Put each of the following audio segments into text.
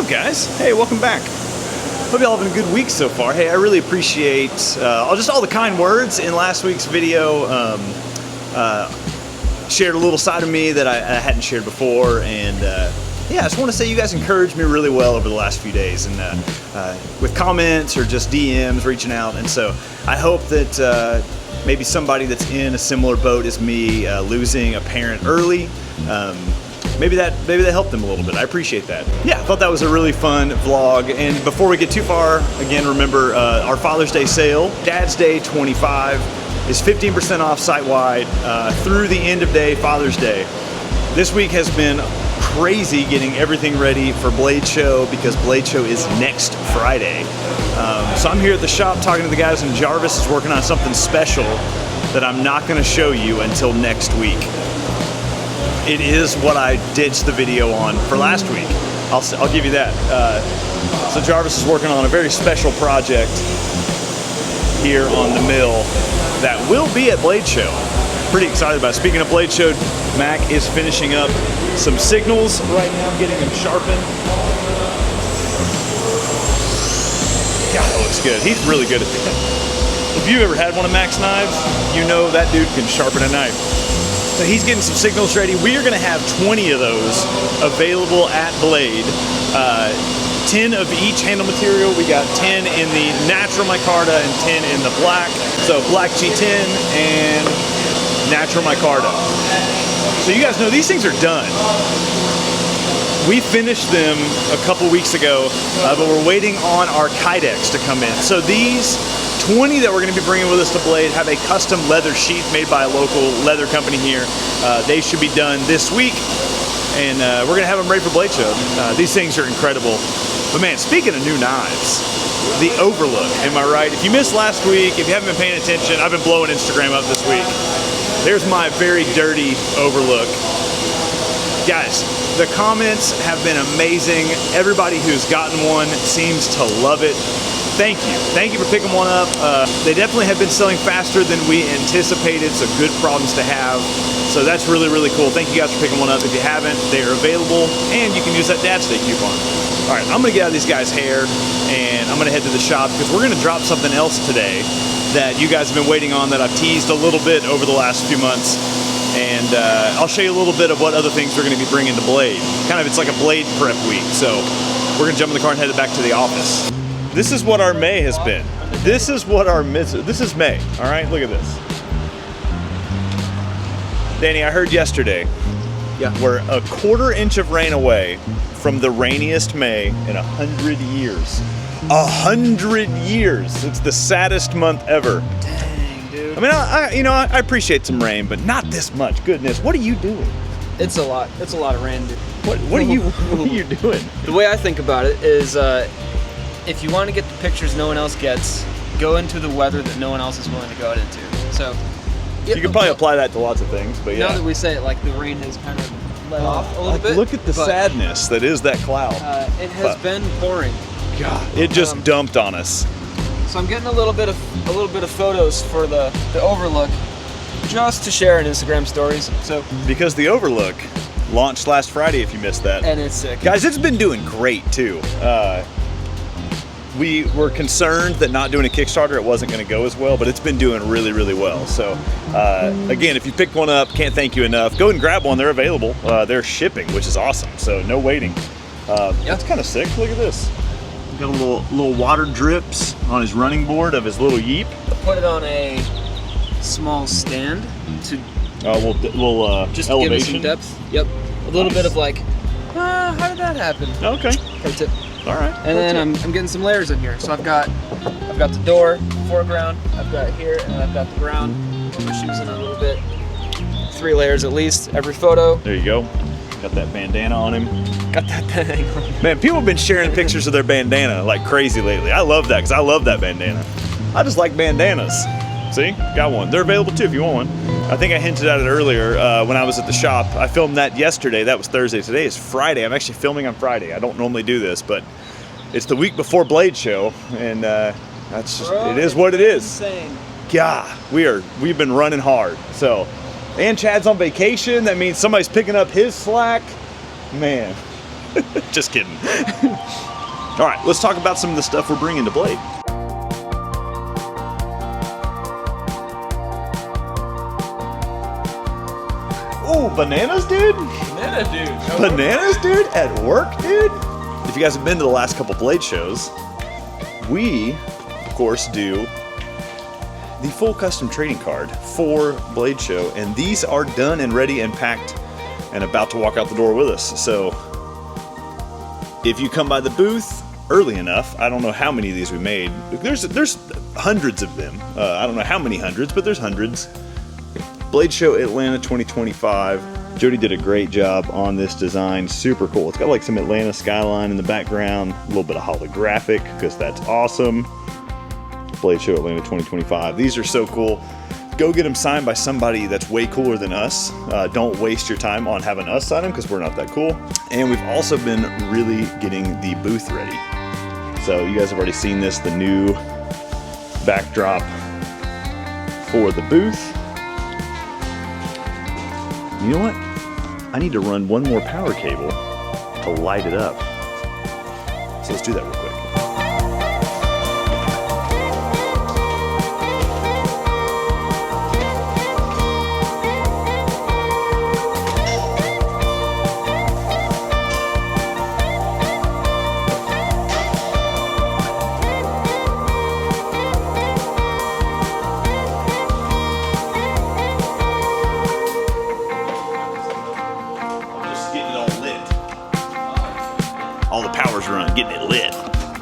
up, guys? Hey, welcome back. Hope y'all having a good week so far. Hey, I really appreciate just all the kind words in last week's video. Shared a little side of me that I hadn't shared before, and yeah, I just want to say you guys encouraged me really well over the last few days, and with comments or just DMs reaching out. And so I hope that maybe somebody that's in a similar boat as me, losing a parent early, maybe that helped them a little bit. I appreciate that. Yeah, I thought that was a really fun vlog. And before we get too far, again, remember our Father's Day sale, Dad's Day 25, is 15% off site-wide through the end of day, Father's Day. This week has been crazy getting everything ready for Blade Show, because Blade Show is next Friday. So I'm here at the shop talking to the guys, and Jarvis is working on something special that I'm not going to show you until next week. It is what I ditched the video on for last week. I'll give you that. So Jarvis is working on a very special project here on the mill that will be at Blade Show. Pretty excited about it. Speaking of Blade Show, Mac is finishing up some signals right now, getting them sharpened. God, that looks good. He's really good at that. If you've ever had one of Mac's knives, you know that dude can sharpen a knife. So he's getting some signals ready. We are going to have 20 of those available at Blade. 10 of each handle material. We got 10 in the natural micarta and 10 in the black. So black G10 and natural micarta. So you guys know these things are done. We finished them a couple weeks ago, but we're waiting on our Kydex to come in. So these 20 that we're going to be bringing with us to Blade have a custom leather sheath made by a local leather company here. They should be done this week, and we're going to have them ready for Blade Show. These things are incredible. But man, speaking of new knives, the Overlook, am I right? If you missed last week, if you haven't been paying attention, I've been blowing Instagram up this week. There's my very dirty Overlook. Guys, the comments have been amazing. Everybody who's gotten one seems to love it. Thank you. Thank you for picking one up. They definitely have been selling faster than we anticipated, so good problems to have. So that's really, really cool. Thank you guys for picking one up. If you haven't, they are available, and you can use that Dad's Day coupon. All right, I'm gonna get out of these guys' hair, and I'm gonna head to the shop, because we're gonna drop something else today that you guys have been waiting on, that I've teased a little bit over the last few months. And I'll show you a little bit of what other things we're gonna be bringing to Blade. It's like a Blade prep week, so we're gonna jump in the car and head back to the office. This is what our May has been. This is May, all right? Look at this. Danny, I heard yesterday, we're a quarter inch of rain away from the rainiest May in 100 years. 100 years. It's the saddest month ever. Dang, dude. I mean, I appreciate some rain, but not this much. Goodness, what are you doing? It's a lot. It's a lot of rain, dude. What are you doing? The way I think about it is, if you want to get the pictures no one else gets, go into the weather that no one else is willing to go out into. So you can probably apply that to lots of things, but yeah. Now that we say it, like, the rain has kind of let off a little bit. Look at the sadness that is that cloud. It has been pouring. God, it just dumped on us. So I'm getting a little bit of photos for the Overlook, just to share in Instagram stories. So because the Overlook launched last Friday, if you missed that, and it's sick, guys. It's been doing great too. We were concerned that not doing a Kickstarter, it wasn't going to go as well, but it's been doing really, really well. So again, if you picked one up, can't thank you enough. Go and grab one. They're available. They're shipping, which is awesome. So no waiting. That's kind of sick. Look at this. Got a little water drips on his running board of his little Yeep. Put it on a small stand to just elevation. Give it some depth. Yep. A little bit of like, how did that happen? Okay. Pro tip. All right. And then I'm getting some layers in here. So I've got the door, foreground, I've got here, and I've got the ground. We're choosing a little bit. 3 layers at least every photo. There you go. Got that bandana on him. Got that thing on. Man, people have been sharing pictures of their bandana like crazy lately. I love that, because I love that bandana. I just like bandanas. See? Got one. They're available too if you want one. I think I hinted at it earlier when I was at the shop. I filmed that yesterday. That was Thursday. Today is Friday. I'm actually filming on Friday. I don't normally do this, but it's the week before Blade Show, and that's just, it is what it is. Insane. God, we've been running hard. So, and Chad's on vacation. That means somebody's picking up his slack. Man, Just kidding. All right, let's talk about some of the stuff we're bringing to Blade. Ooh, bananas, dude? Banana dude. Bananas, dude? At work, dude? If you guys have been to the last couple Blade shows, we, of course, do the full custom trading card for Blade Show, and these are done and ready and packed and about to walk out the door with us. So if you come by the booth early enough, I don't know how many of these we made. There's hundreds of them. I don't know how many hundreds, but there's hundreds. Blade Show Atlanta 2025. Jody did a great job on this design. Super cool. It's got like some Atlanta skyline in the background, a little bit of holographic because that's awesome. Blade Show Atlanta 2025. These are so cool. Go get them signed by somebody that's way cooler than us. Don't waste your time on having us sign them because we're not that cool. And we've also been really getting the booth ready. So you guys have already seen this, the new backdrop for the booth. You know what? I need to run one more power cable to light it up. So let's do that real quick. All the power's running, getting it lit.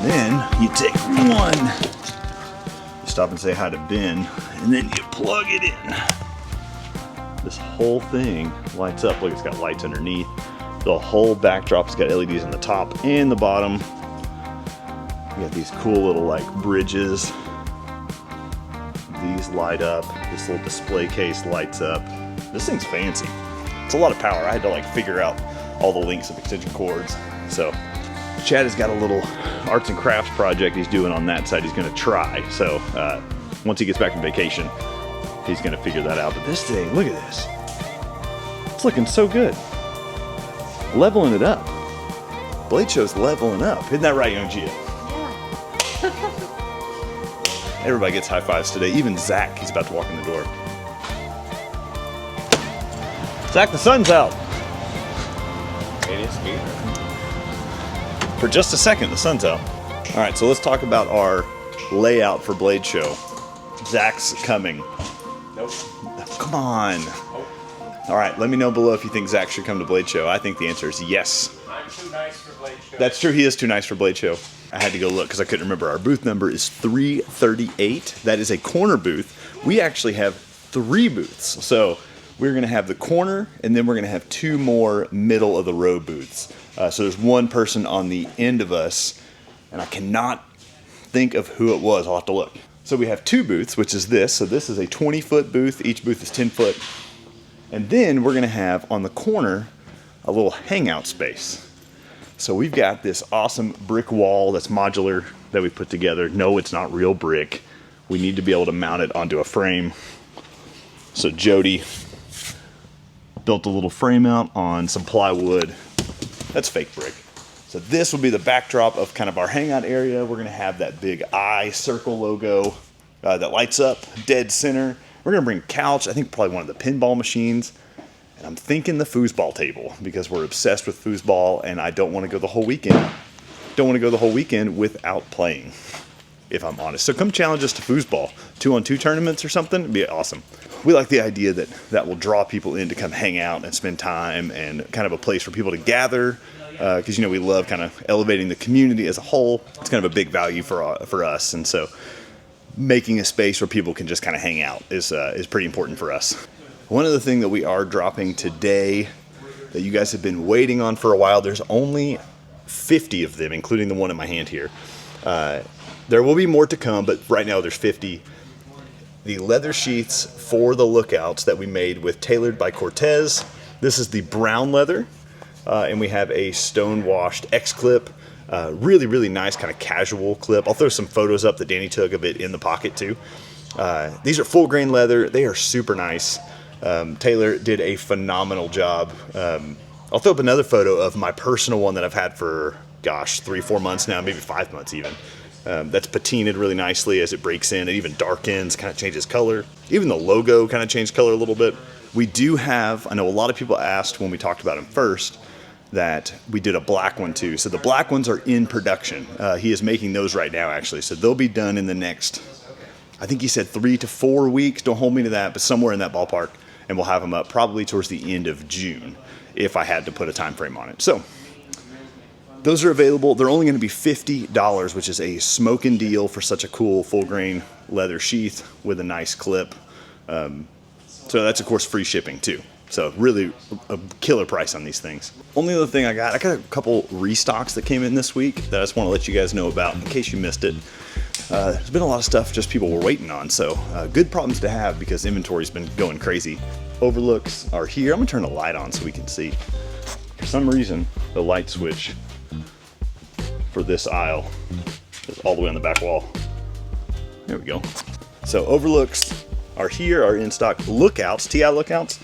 Then you take one, you stop and say hi to Ben, and then you plug it in. This whole thing lights up. Look, it's got lights underneath. The whole backdrop's got LEDs on the top and the bottom. You got these cool little like bridges. These light up. This little display case lights up. This thing's fancy. It's a lot of power. I had to like figure out all the links of extension cords. So Chad has got a little arts and crafts project he's doing on that side. He's going to try. So once he gets back from vacation, he's going to figure that out. But this thing, look at this. It's looking so good. Leveling it up. Blade Show's leveling up. Isn't that right, young Gia? Yeah. Everybody gets high fives today. Even Zach, he's about to walk in the door. Zach, the sun's out. It is here. For just a second, the sun's out. All right, so let's talk about our layout for Blade Show. Zach's coming. Nope. Come on. Nope. All right, let me know below if you think Zach should come to Blade Show. I think the answer is yes. I'm too nice for Blade Show. That's true, he is too nice for Blade Show. I had to go look because I couldn't remember. Our booth number is 338. That is a corner booth. We actually have 3 booths. So we're going to have the corner, and then we're going to have 2 more middle of the row booths. So there's one person on the end of us, and I cannot think of who it was. I'll have to look. So we have 2 booths, which is this. So this is a 20-foot booth. Each booth is 10 foot. And then we're going to have on the corner a little hangout space. So we've got this awesome brick wall that's modular that we put together. No, it's not real brick. We need to be able to mount it onto a frame. So Jody built a little frame out on some plywood. That's fake brick. So this will be the backdrop of kind of our hangout area. We're gonna have that big eye circle logo that lights up dead center. We're gonna bring a couch, I think probably one of the pinball machines. And I'm thinking the foosball table because we're obsessed with foosball and I don't wanna go the whole weekend. Don't wanna go the whole weekend without playing, if I'm honest. So come challenge us to foosball. 2-on-2 tournaments or something, it'd be awesome. We like the idea that that will draw people in to come hang out and spend time and kind of a place for people to gather. Because, you know, we love kind of elevating the community as a whole. It's kind of a big value for us. And so making a space where people can just kind of hang out is pretty important for us. One other thing that we are dropping today that you guys have been waiting on for a while, there's only 50 of them, including the one in my hand here. There will be more to come, but right now there's 50. The leather sheaths for the lookouts that we made with Tailored by Cortez. This is the brown leather, and we have a stone-washed X-clip. Really, really nice kind of casual clip. I'll throw some photos up that Danny took of it in the pocket too. These are full grain leather. They are super nice. Taylor did a phenomenal job I'll throw up another photo of my personal one that I've had for, gosh, 3-4 months now, maybe 5 months even. That's patinaed really nicely as it breaks in. It even darkens, kind of changes color. Even the logo kind of changed color a little bit. We do have, I know a lot of people asked when we talked about him first, that we did a black one too. So the black ones are in production. He is making those right now actually. So they'll be done in the next, I think he said 3 to 4 weeks. Don't hold me to that, but somewhere in that ballpark. And we'll have them up probably towards the end of June if I had to put a time frame on it. So those are available. They're only going to be $50, which is a smoking deal for such a cool full grain leather sheath with a nice clip. So that's of course free shipping too. So really a killer price on these things. Only other thing I got a couple restocks that came in this week that I just want to let you guys know about in case you missed it. There's been a lot of stuff just people were waiting on. So good problems to have because inventory's been going crazy. Overlooks are here. I'm gonna turn the light on so we can see. For some reason, the light switch for this aisle is all the way on the back wall. There we go. So overlooks are here, are in stock. Lookouts, TI lookouts,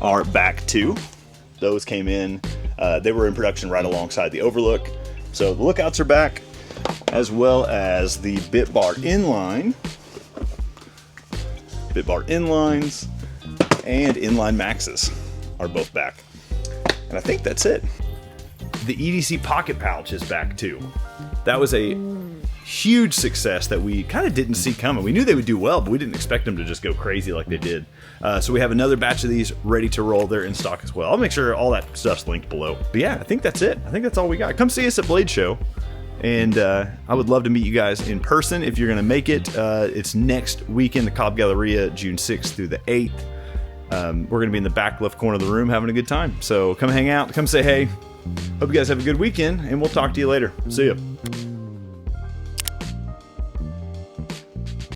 are back too. Those came in. They were in production right alongside the overlook. So the lookouts are back, as well as the bit bar inline, bit bar inlines, and inline maxes are both back. And I think that's it. The EDC pocket pouch is back too. That was a huge success that we kind of didn't see coming. We knew they would do well, but we didn't expect them to just go crazy like they did. So we have another batch of these ready to roll. They're in stock as well. I'll make sure all that stuff's linked below. But yeah, I think that's it. I think that's all we got. Come see us at Blade Show. And I would love to meet you guys in person if you're going to make it. It's next weekend, the Cobb Galleria, June 6th through the 8th. We're going to be in the back left corner of the room having a good time. So come hang out, come say hey. Hope you guys have a good weekend, and we'll talk to you later. See ya.